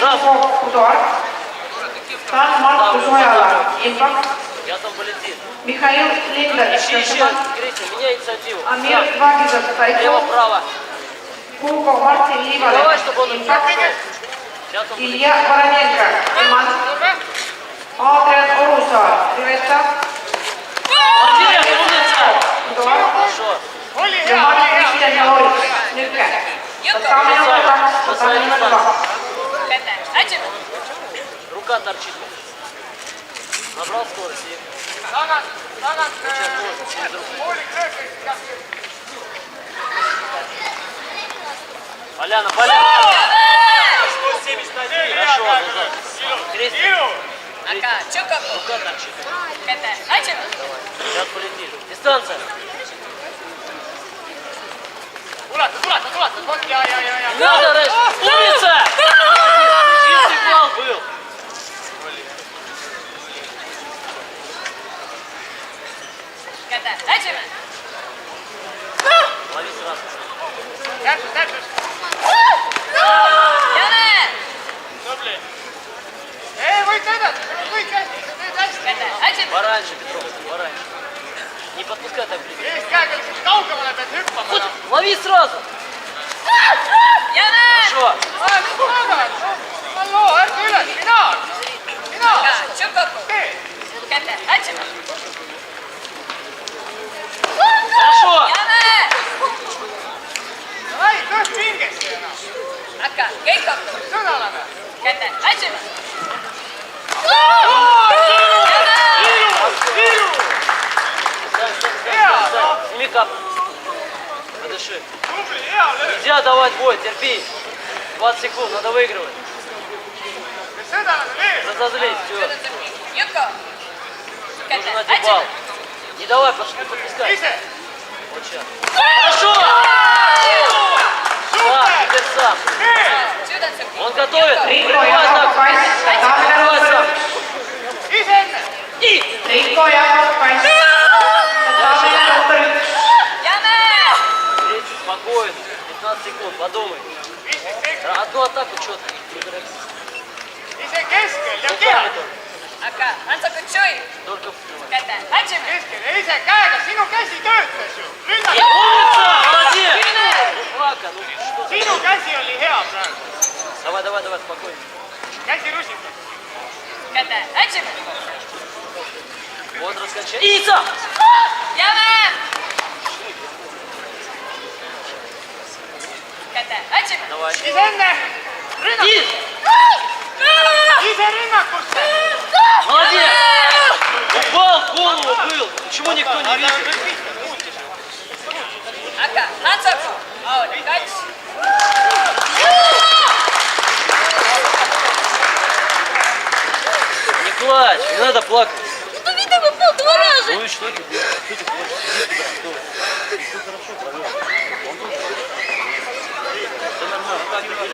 удар. Стан Марк Ужояла. Импакт. Я там полетит. Михаил Линдер. Ищи, Грите, меняй инициативу. Амир Вагизов. Лево-право. Кулко Мартин Ливалев. Давай, чтобы он Импакт. Сейчас он полетит. Илья Вороненко. Иман. Адриан Орусар. Ревета. Молодец, умница. Удар. Хорошо. Джамал Кристиан Лорис. Нырка. Подставлен удар. Подставлен удар. Рука торчит. Набрал скорость и... Сейчас можно, через руку. Поляна, поляна! Хорошо, назад. Крестик. Рука торчит. Сейчас полетишь. Дистанция. Не надо, Рэш! Умница! Чистый план был. Лови сразу. Пораньше, Петров, пораньше. Не подпускай так близко. Вот, лови сразу. Хорошо. Хорошо. Сними капу. Подыши. Нельзя давать бой, терпи. 20 секунд, надо выигрывать. Разозлись, все. Нужен один балл. Не давай, подпускай. Вот сейчас. Хорошо! Да, теперь сам. Он готовит. Прикрывай так. Прикрывай сам. И! Рикко Яков Пайс. Подставлен удар. Спокойно. 15 секунд, подумай. Одну атаку четко. Только умница! Молодец! Ну, фака, ну что ты? Sinu käsi oli hea praegu. Давай, спокойно. Käsi rusikas. Вот раскачай. И сам! Давай. Ise enne. И! Ise rünnakusse. Молодец! Упал в голову был. Почему никто не видит? Не плачь, не надо плакать. Ну, видно, выпал 2 раза. Ну и что ты? Что ты плачешь? Иди сюда. Что? Ты все хорошо провел. Он тут. Все нормально.